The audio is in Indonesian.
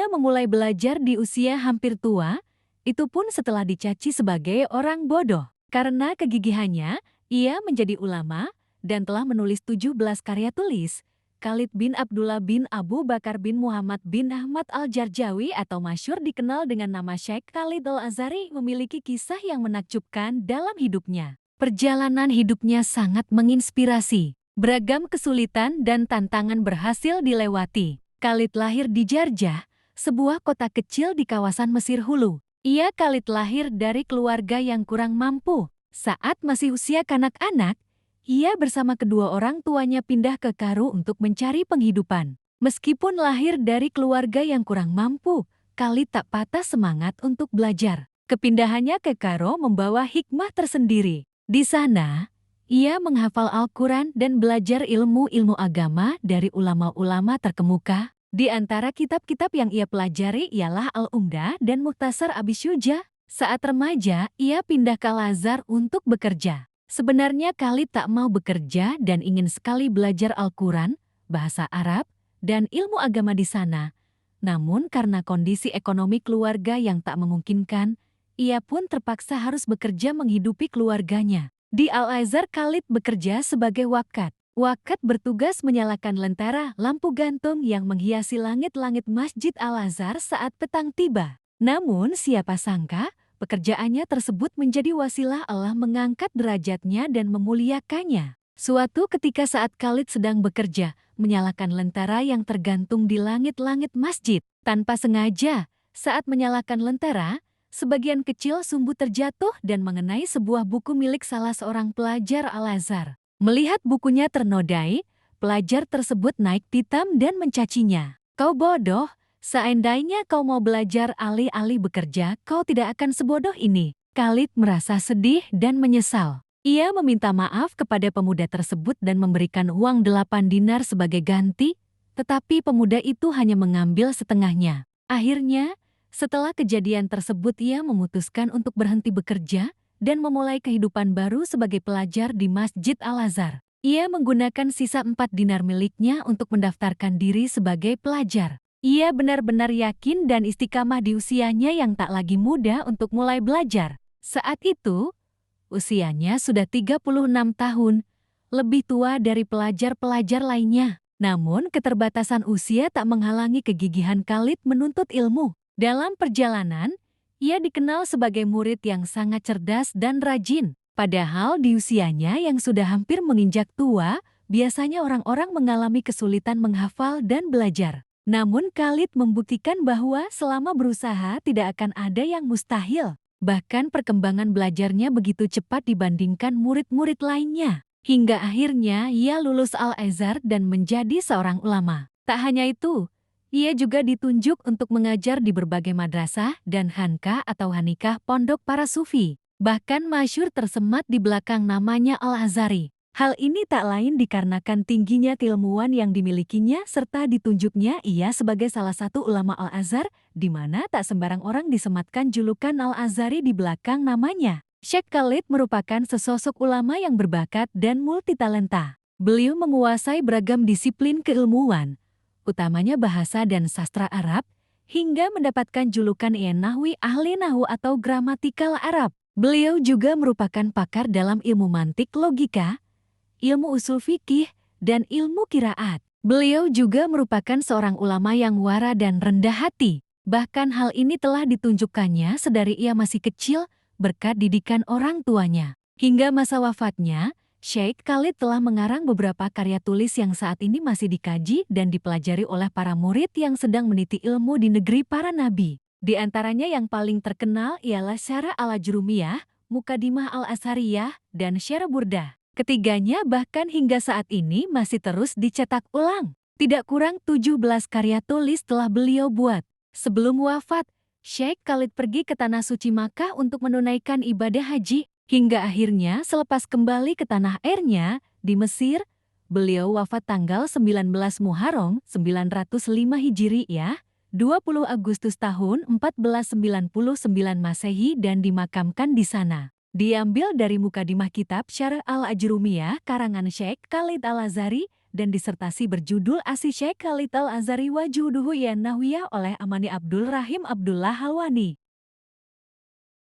Ia memulai belajar di usia hampir tua, itu pun setelah dicaci sebagai orang bodoh. Karena kegigihannya, ia menjadi ulama dan telah menulis 17 karya tulis. Khalid bin Abdullah bin Abu Bakar bin Muhammad bin Ahmad Al-Jarjawi atau masyhur dikenal dengan nama Syekh Khalid Al-Azhari memiliki kisah yang menakjubkan dalam hidupnya. Perjalanan hidupnya sangat menginspirasi. Beragam kesulitan dan tantangan berhasil dilewati. Khalid lahir di Jarjah, sebuah kota kecil di kawasan Mesir Hulu. Khalid lahir dari keluarga yang kurang mampu. Saat masih usia kanak-kanak, ia bersama kedua orang tuanya pindah ke Karo untuk mencari penghidupan. Meskipun lahir dari keluarga yang kurang mampu, Khalid tak patah semangat untuk belajar. Kepindahannya ke Karo membawa hikmah tersendiri. Di sana, ia menghafal Al-Quran dan belajar ilmu-ilmu agama dari ulama-ulama terkemuka. Di antara kitab-kitab yang ia pelajari ialah Al-Umdah dan Mukhtasar Abi Syuja. Saat remaja, ia pindah ke Al-Azhar untuk bekerja. Sebenarnya Khalid tak mau bekerja dan ingin sekali belajar Al-Quran, bahasa Arab, dan ilmu agama di sana. Namun karena kondisi ekonomi keluarga yang tak memungkinkan, ia pun terpaksa harus bekerja menghidupi keluarganya. Di Al-Azhar, Khalid bekerja sebagai wakat. Wakat bertugas menyalakan lentera lampu gantung yang menghiasi langit-langit Masjid Al-Azhar saat petang tiba. Namun siapa sangka, pekerjaannya tersebut menjadi wasilah Allah mengangkat derajatnya dan memuliakannya. Suatu ketika saat Khalid sedang bekerja, menyalakan lentera yang tergantung di langit-langit masjid. Tanpa sengaja, saat menyalakan lentera, sebagian kecil sumbu terjatuh dan mengenai sebuah buku milik salah seorang pelajar Al-Azhar. Melihat bukunya ternodai, pelajar tersebut naik pitam dan mencacinya. "Kau bodoh, seandainya kau mau belajar alih-alih bekerja, kau tidak akan sebodoh ini." Khalid merasa sedih dan menyesal. Ia meminta maaf kepada pemuda tersebut dan memberikan uang 8 dinar sebagai ganti, tetapi pemuda itu hanya mengambil setengahnya. Akhirnya, setelah kejadian tersebut ia memutuskan untuk berhenti bekerja dan memulai kehidupan baru sebagai pelajar di Masjid Al-Azhar. Ia menggunakan sisa 4 dinar miliknya untuk mendaftarkan diri sebagai pelajar. Ia benar-benar yakin dan istiqamah di usianya yang tak lagi muda untuk mulai belajar. Saat itu, usianya sudah 36 tahun, lebih tua dari pelajar-pelajar lainnya. Namun keterbatasan usia tak menghalangi kegigihan Khalid menuntut ilmu. Dalam perjalanan, ia dikenal sebagai murid yang sangat cerdas dan rajin. Padahal di usianya yang sudah hampir menginjak tua, biasanya orang-orang mengalami kesulitan menghafal dan belajar. Namun Khalid membuktikan bahwa selama berusaha tidak akan ada yang mustahil. Bahkan perkembangan belajarnya begitu cepat dibandingkan murid-murid lainnya. Hingga akhirnya ia lulus Al-Azhar dan menjadi seorang ulama. Tak hanya itu, ia juga ditunjuk untuk mengajar di berbagai madrasah dan hankah atau hanikah pondok para sufi. Bahkan masyhur tersemat di belakang namanya Al-Azhari. Hal ini tak lain dikarenakan tingginya keilmuan yang dimilikinya serta ditunjuknya ia sebagai salah satu ulama Al-Azhar, di mana tak sembarang orang disematkan julukan Al-Azhari di belakang namanya. Syekh Khalid merupakan sesosok ulama yang berbakat dan multitalenta. Beliau menguasai beragam disiplin keilmuan, utamanya bahasa dan sastra Arab, hingga mendapatkan julukan Nahwi ahli Nahwu atau gramatikal Arab. Beliau juga merupakan pakar dalam ilmu mantik logika, ilmu usul fikih, dan ilmu qiraat. Beliau juga merupakan seorang ulama yang wara dan rendah hati. Bahkan hal ini telah ditunjukkannya sedari ia masih kecil berkat didikan orang tuanya. Hingga masa wafatnya, Syekh Khalid telah mengarang beberapa karya tulis yang saat ini masih dikaji dan dipelajari oleh para murid yang sedang meniti ilmu di negeri para nabi. Di antaranya yang paling terkenal ialah Syarah Al-Ajrumiyah, Muqaddimah Al-Ashariyah, dan Syarah Burdah. Ketiganya bahkan hingga saat ini masih terus dicetak ulang. Tidak kurang 17 karya tulis telah beliau buat. Sebelum wafat, Syekh Khalid pergi ke Tanah Suci Makkah untuk menunaikan ibadah haji. Hingga akhirnya selepas kembali ke tanah airnya, di Mesir, beliau wafat tanggal 19 Muharram 905 Hijriyah, 20 Agustus tahun 1499 Masehi dan dimakamkan di sana. Diambil dari Muqaddimah kitab Syarah Al-Ajrumiyah karangan Syekh Khalid Al-Azhari dan disertasi berjudul Asy Syaikh Khalid Al-Azhari Wajuduhu Ya Nahwiyah oleh Amani Abdul Rahim Abdullah Halwani.